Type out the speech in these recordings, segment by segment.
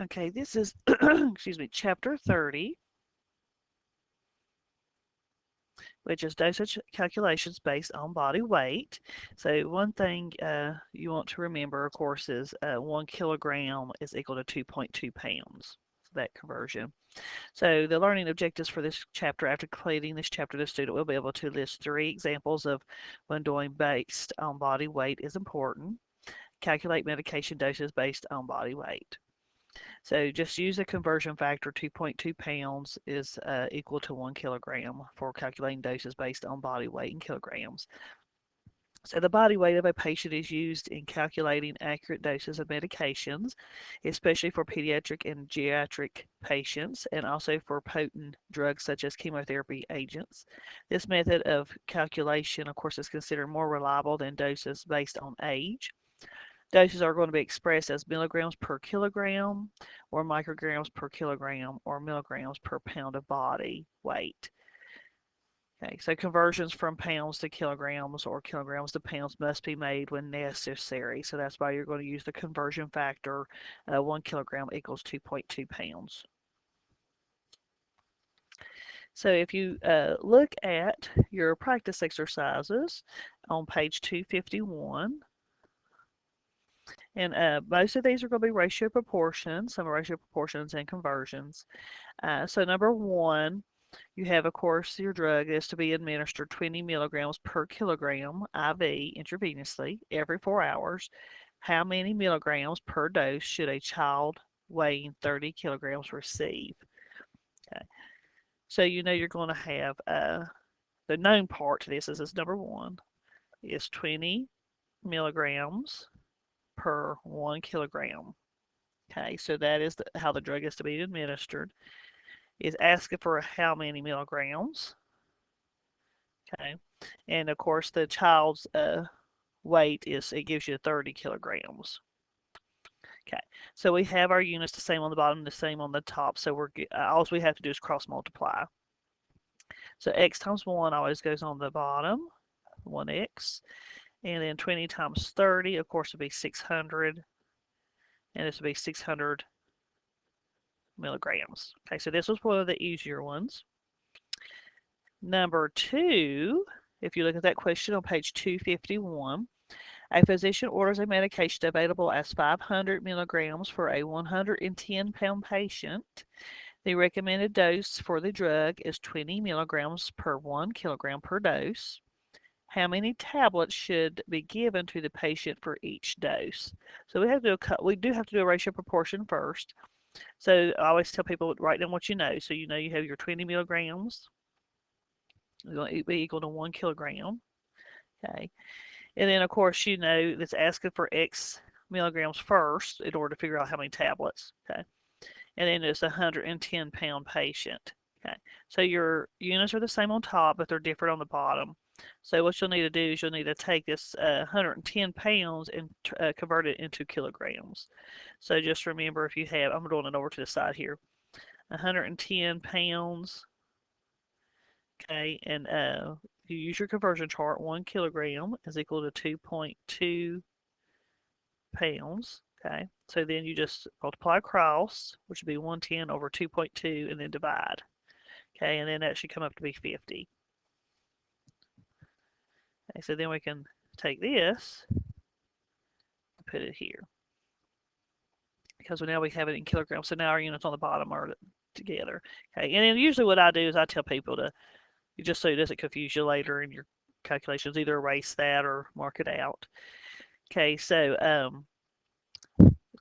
Okay, this is, excuse me, chapter 30, which is dosage calculations based on body weight. So one thing you want to remember, of course, is 1 kilogram is equal to 2.2 pounds. So that conversion. So the learning objectives for this chapter, after completing this chapter, the student will be able to list 3 examples of when doing based on body weight is important. Calculate medication doses based on body weight. So just use a conversion factor. 2.2 pounds is equal to 1 kilogram for calculating doses based on body weight in kilograms. So the body weight of a patient is used in calculating accurate doses of medications, especially for pediatric and geriatric patients, and also for potent drugs such as chemotherapy agents. This method of calculation, of course, is considered more reliable than doses based on age. Doses are going to be expressed as milligrams per kilogram, or micrograms per kilogram, or milligrams per pound of body weight. Okay, so conversions from pounds to kilograms or kilograms to pounds must be made when necessary. So that's why you're going to use the conversion factor. 1 kilogram equals 2.2 pounds. So if you look at your practice exercises on page 251, and most of these are going to be ratio proportions, some are ratio proportions and conversions. So number 1, you have, of course, your drug is to be administered 20 milligrams per kilogram IV intravenously every 4 hours. How many milligrams per dose should a child weighing 30 kilograms receive? Okay. So you know you're going to have the known part to this is number 1 is 20 milligrams per 1 kilogram. Okay, so that is how the drug is to be administered. Is asking for how many milligrams. Okay, and of course the child's weight is, it gives you 30 kilograms. Okay, so we have our units the same on the bottom, the same on the top. So we're all we have to do is cross multiply. So x times 1 always goes on the bottom, 1x, and then 20 times 30, of course, would be 600, and this would be 600 milligrams. Okay, so this was one of the easier ones. Number 2, if you look at that question on page 251, a physician orders a medication available as 500 milligrams for a 110-pound patient. The recommended dose for the drug is 20 milligrams per 1 kilogram per dose. How many tablets should be given to the patient for each dose? So we do have to do a ratio proportion first. So I always tell people, write down what you know. So you know you have your 20 milligrams. It's going to be equal to 1 kilogram. Okay. And then, of course, you know that's asking for X milligrams first in order to figure out how many tablets. Okay. And then it's a 110-pound patient. Okay. So your units are the same on top, but they're different on the bottom. So what you'll need to do is you'll need to take this 110 pounds and convert it into kilograms. So just remember, if you have, I'm doing it over to the side here, 110 pounds. Okay, and you use your conversion chart, 1 kilogram is equal to 2.2 pounds. Okay, so then you just multiply across, which would be 110 over 2.2, and then divide. Okay, and then that should come up to be 50. Okay, so then we can take this and put it here, because now we have it in kilograms. So now our units on the bottom are together. Okay, and then usually what I do is I tell people to, just so it doesn't confuse you later in your calculations, either erase that or mark it out. Okay, so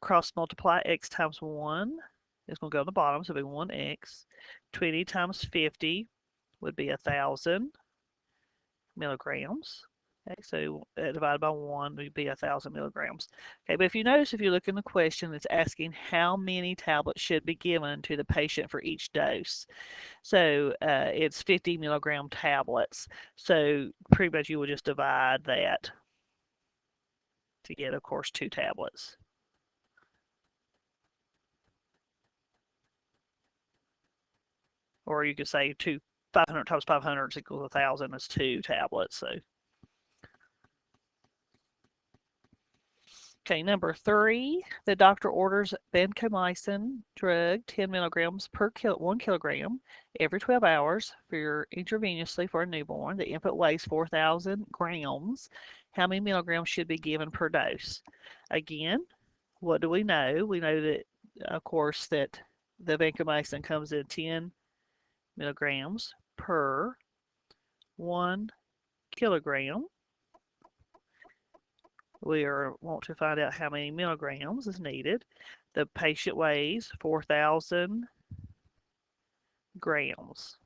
cross multiply x times 1 is going to go on the bottom, so it'll be 1x. 20 times 50 would be 1,000 milligrams. Okay, so divided by 1 would be 1,000 milligrams. Okay, but if you notice, if you look in the question, it's asking how many tablets should be given to the patient for each dose. So it's 50 milligram tablets. So pretty much you will just divide that to get, of course, 2 tablets. Or you could say 500 times 500 is equal to 1,000 is 2 tablets. So Okay, number 3, the doctor orders vancomycin drug, 10 milligrams per 1 kilogram every 12 hours intravenously for a newborn. The infant weighs 4,000 grams. How many milligrams should be given per dose? Again, what do we know? We know that, of course, that the vancomycin comes in 10 milligrams per 1 kilogram. We want to find out how many milligrams is needed. The patient weighs 4,000 grams.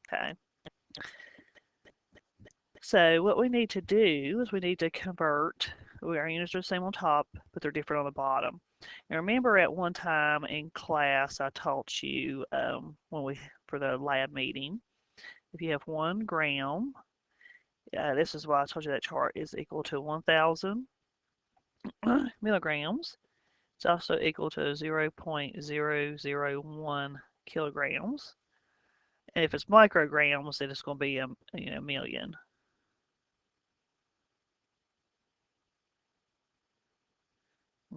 Okay. So what we need to do is we need to convert. Our units are the same on top, but they're different on the bottom. And remember, at one time in class, I taught you for the lab meeting, if you have 1 gram, this is why I told you that chart is equal to 1,000 milligrams. It's also equal to 0.001 kilograms. And if it's micrograms, then it's going to be a million.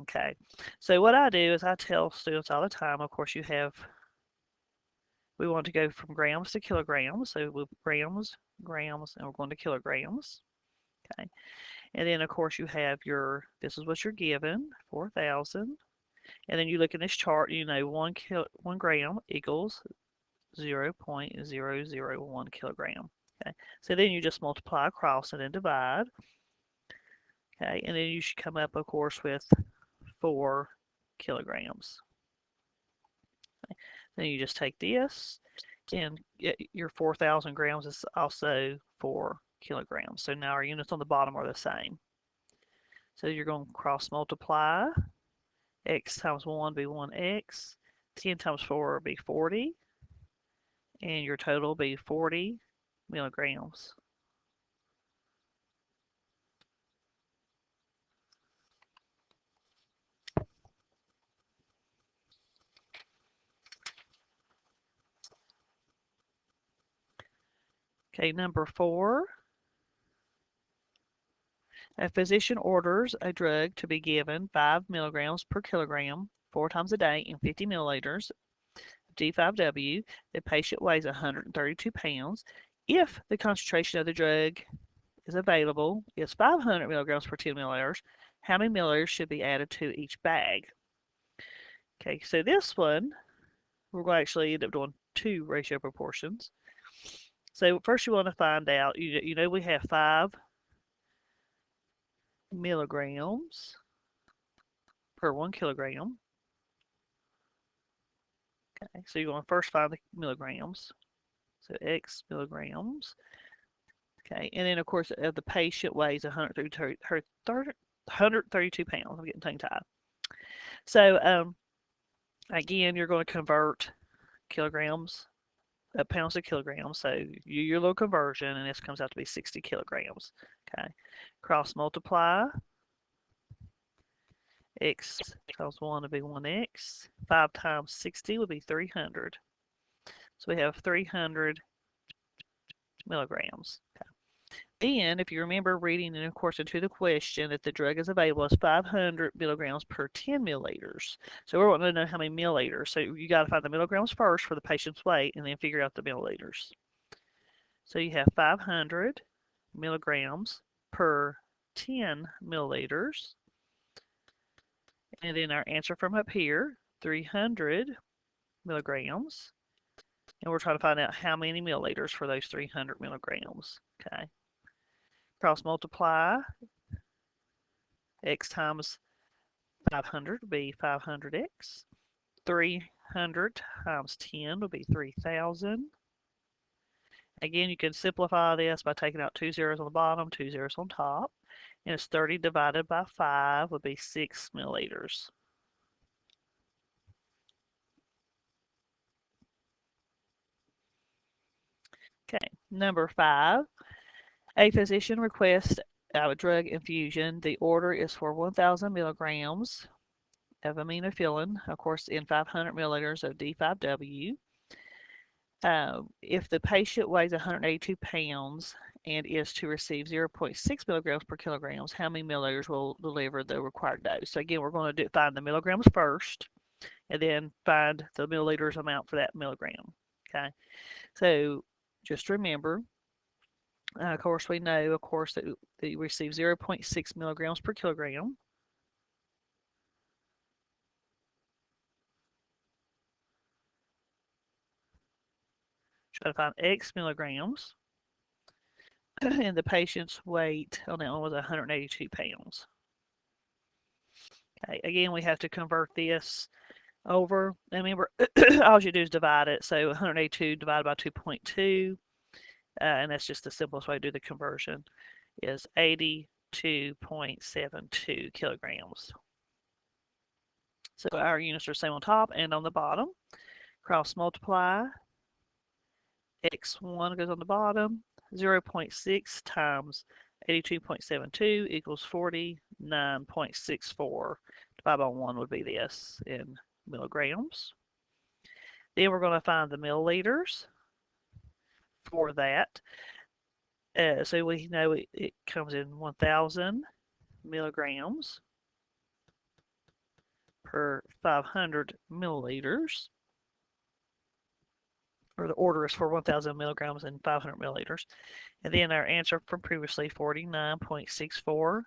Okay, so what I do is I tell students all the time, of course, we want to go from grams to kilograms. So we'll grams, and we're going to kilograms. Okay, and then of course you have this is what you're given, 4,000. And then you look in this chart, 1 gram equals 0.001 kilogram. Okay, so then you just multiply across and then divide. Okay, and then you should come up, of course, with 4 kilograms. Okay. Then you just take this, and your 4,000 grams is also 4 kilograms. So now our units on the bottom are the same. So you're going to cross multiply. X times 1 will be 1x. 10 times 4 will be 40. And your total will be 40 milligrams. Okay, number 4. A physician orders a drug to be given 5 milligrams per kilogram 4 times a day in 50 milliliters of D5W. The patient weighs 132 pounds. If the concentration of the drug is available is 500 milligrams per 10 milliliters, how many milliliters should be added to each bag? Okay, so this one, we're going to actually end up doing 2 ratio proportions. So first you want to find out, we have 5 milligrams per 1 kilogram. Okay, so you're going to first find the milligrams. So X milligrams. Okay, and then of course the patient weighs 132 pounds. I'm getting tongue-tied. So again, you're going to convert pounds to kilograms. So your little conversion, and this comes out to be 60 kilograms. Okay, cross multiply. X times 1 would be 1x. 5 times 60 would be 300. So we have 300 milligrams. Okay. Then, if you remember reading, and of course, into the question that the drug is available as 500 milligrams per 10 milliliters. So we're wanting to know how many milliliters. So you got to find the milligrams first for the patient's weight, and then figure out the milliliters. So you have 500 milligrams per 10 milliliters. And then our answer from up here, 300 milligrams. And we're trying to find out how many milliliters for those 300 milligrams. Okay. Cross multiply. X times 500 would be 500x. 300 times 10 would be 3,000. Again, you can simplify this by taking out 2 zeros on the bottom, 2 zeros on top. And it's 30 divided by 5 would be 6 milliliters. Okay, number 5. A physician requests a drug infusion. The order is for 1,000 milligrams of aminophylline, of course, in 500 milliliters of D5W. If the patient weighs 182 pounds and is to receive 0.6 milligrams per kilograms, how many milliliters will deliver the required dose? So again, we're going to find the milligrams first and then find the milliliters amount for that milligram. Okay, so just remember, of course, we know, of course, that you receive 0.6 milligrams per kilogram. Try to find X milligrams. And the patient's weight on that one was 182 pounds. Okay, again, we have to convert this over. And remember, all you do is divide it. So 182 divided by 2.2, and that's just the simplest way to do the conversion, is 82.72 kilograms. So our units are the same on top and on the bottom. Cross multiply. X1 goes on the bottom. 0.6 times 82.72 equals 49.64. Divided by 1 would be this in milligrams. Then we're going to find the milliliters for that. So we know it comes in 1,000 milligrams per 500 milliliters. Or the order is for 1,000 milligrams and 500 milliliters. And then our answer from previously, 49.64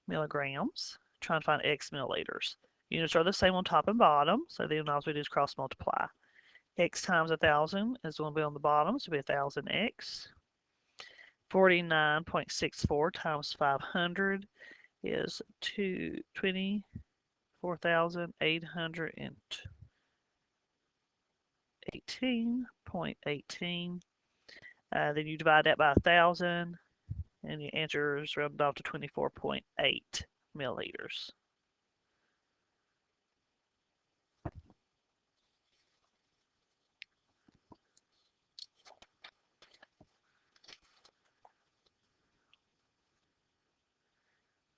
milligrams. Trying to find X milliliters. Units are the same on top and bottom, so then all we do is cross multiply. X times 1,000 is going to be on the bottom, so it'll be 1,000X. 49.64 times 500 is 24,818.18. Then you divide that by 1,000, and your answer is rounded off to 24.8 milliliters.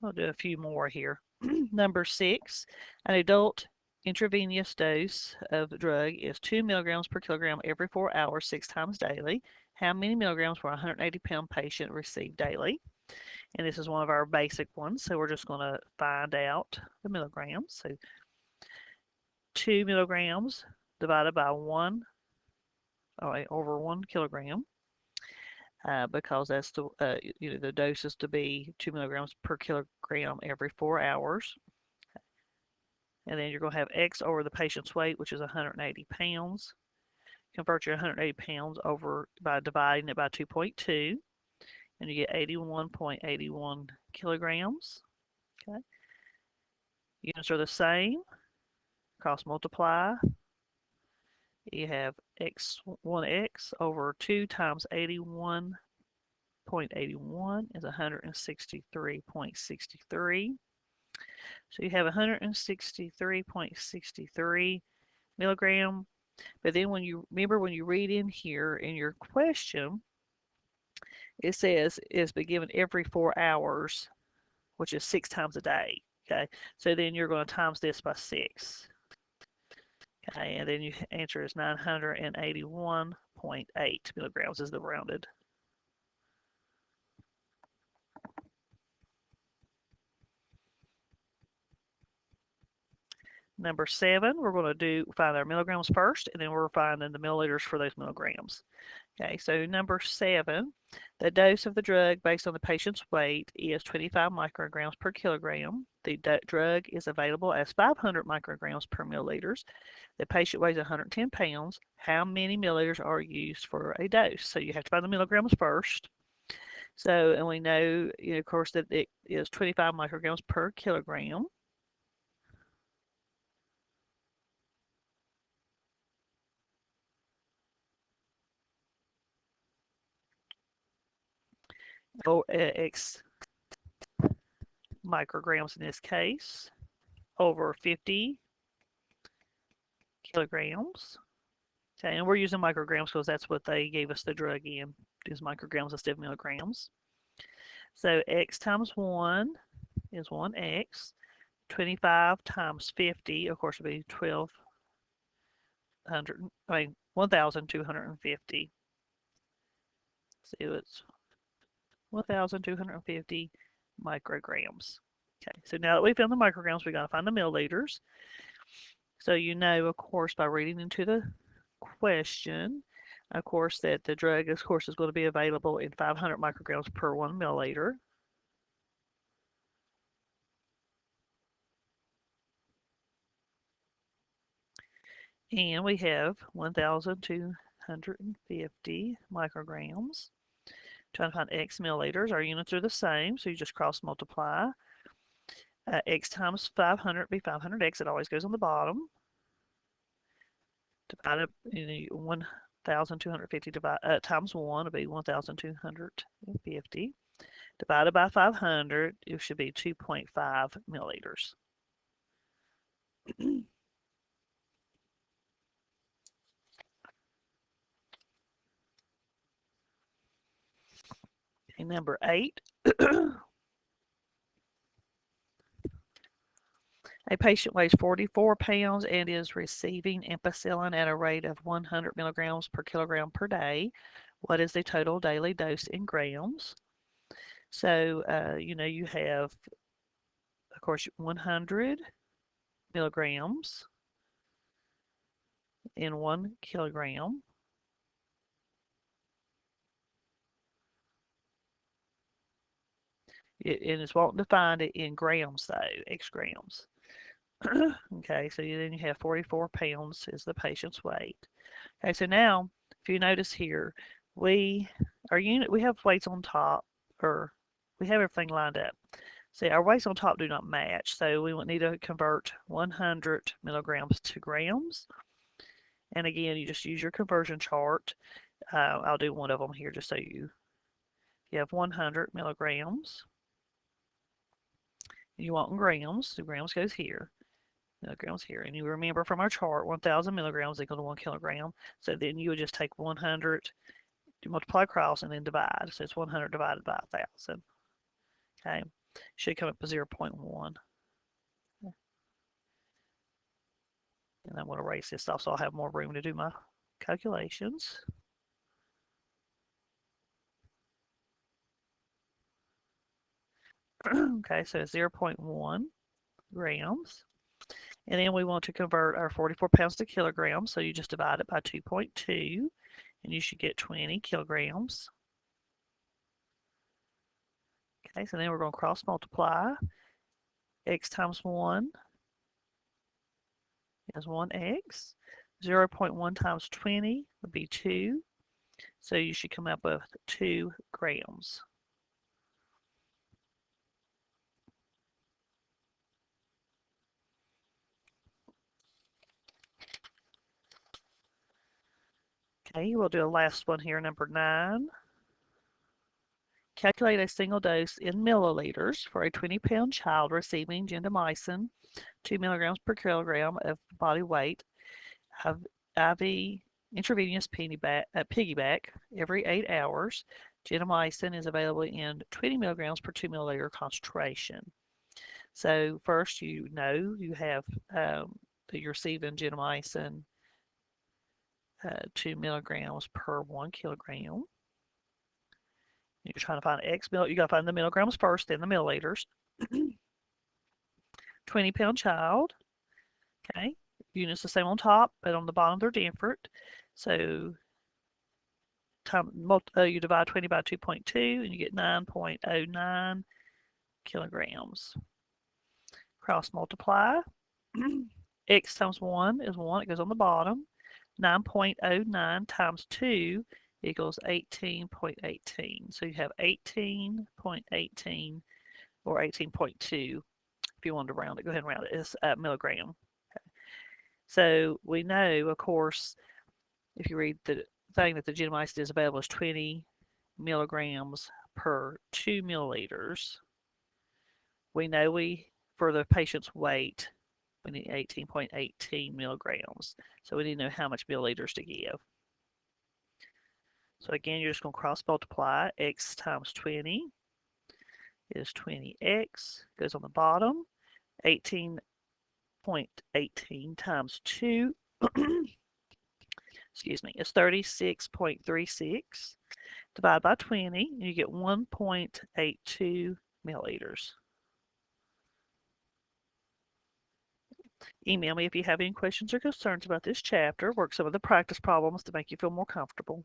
I'll do a few more here. Number 6, an adult intravenous dose of the drug is 2 milligrams per kilogram every 4 hours, 6 times daily. How many milligrams for a 180-pound patient receive daily? And this is one of our basic ones, so we're just going to find out the milligrams. So 2 milligrams divided by 1 over 1 kilogram. Because that's the dose is to be 2 milligrams per kilogram every 4 hours. And then you're going to have X over the patient's weight, which is 180 pounds. Convert your 180 pounds over by dividing it by 2.2, and you get 81.81 kilograms. Okay. Units are the same. Cross multiply. You have X1X over 2 times 81.81 is 163.63. So you have 163.63 milligram. But then when you read in here in your question, it says it's been given every 4 hours, which is 6 times a day. Okay, so then you're going to times this by 6. Okay, and then your answer is 981.8 milligrams is the rounded. Number 7, we're going to find our milligrams first, and then we're finding the milliliters for those milligrams. Okay, so number 7, the dose of the drug based on the patient's weight is 25 micrograms per kilogram. The drug is available as 500 micrograms per milliliters. The patient weighs 110 pounds. How many milliliters are used for a dose? So you have to find the milligrams first. So, and we know, of course, that it is 25 micrograms per kilogram. Or X micrograms in this case, over 50 kilograms. Okay, and we're using micrograms because that's what they gave us the drug in, is micrograms instead of milligrams. So X times 1 is 1X. 25 times 50, of course, would be 1,250. So it's 1,250 micrograms. Okay, so now that we found the micrograms, we got to find the milliliters. So you know, of course, by reading into the question, of course, that the drug, of course, is going to be available in 500 micrograms per 1 milliliter. And we have 1,250 micrograms. Trying to find X milliliters. Our units are the same, so you just cross multiply. X times 500 would be 500X. It always goes on the bottom. Divided, 1,250 times 1 would be 1,250. Divided by 500, it should be 2.5 milliliters. Okay, number 8. A patient weighs 44 pounds and is receiving ampicillin at a rate of 100 milligrams per kilogram per day. What is the total daily dose in grams? So, you have, of course, 100 milligrams in 1 kilogram. And it's wanting to find it in grams, though, X grams. Okay, so then you have 44 pounds is the patient's weight. Okay, so now, if you notice here, we have weights on top, or we have everything lined up. See, our weights on top do not match, so we will need to convert 100 milligrams to grams. And again, you just use your conversion chart. I'll do one of them here just so you have 100 milligrams. You want in grams, so grams goes here. Milligrams here. And you remember from our chart, 1,000 milligrams equal to 1 kilogram. So then you would just take 100, you multiply across, and then divide. So it's 100 divided by 1,000. Okay, should come up to 0.1. And I'm going to erase this off so I'll have more room to do my calculations. Okay, so 0.1 grams. And then we want to convert our 44 pounds to kilograms, so you just divide it by 2.2, and you should get 20 kilograms. Okay, so then we're going to cross multiply. X times 1 is 1x. 0.1 times 20 would be 2. So you should come up with 2 grams. Okay, we'll do a last one here, number 9. Calculate a single dose in milliliters for a 20-pound child receiving gentamicin, 2 milligrams per kilogram of body weight, IV intravenous piggyback every 8 hours. Gentamicin is available in 20 milligrams per 2 milliliter concentration. So first, you have that you're receiving gentamicin 2 milligrams per 1 kilogram. You're trying to find X mill. You got to find the milligrams first, then the milliliters. 20-pound child. Okay, units the same on top, but on the bottom they're different. So you divide 20 by 2.2, and you get 9.09 kilograms. Cross multiply. X times 1 is 1. It goes on the bottom. 9.09 times 2 equals 18.18. So you have 18.18 or 18.2 if you wanted to round it. Go ahead and round it. It's a milligram. Okay. So we know, of course, if you read the thing that the gentamicin is available is 20 milligrams per 2 milliliters. We know for the patient's weight, we need 18.18 milligrams. So we need to know how much milliliters to give. So again, you're just going to cross multiply. X times 20 is 20x. Goes on the bottom. 18.18 times 2 excuse me, is 36.36. Divide by 20, and you get 1.82 milliliters. Email me if you have any questions or concerns about this chapter. Work some of the practice problems to make you feel more comfortable.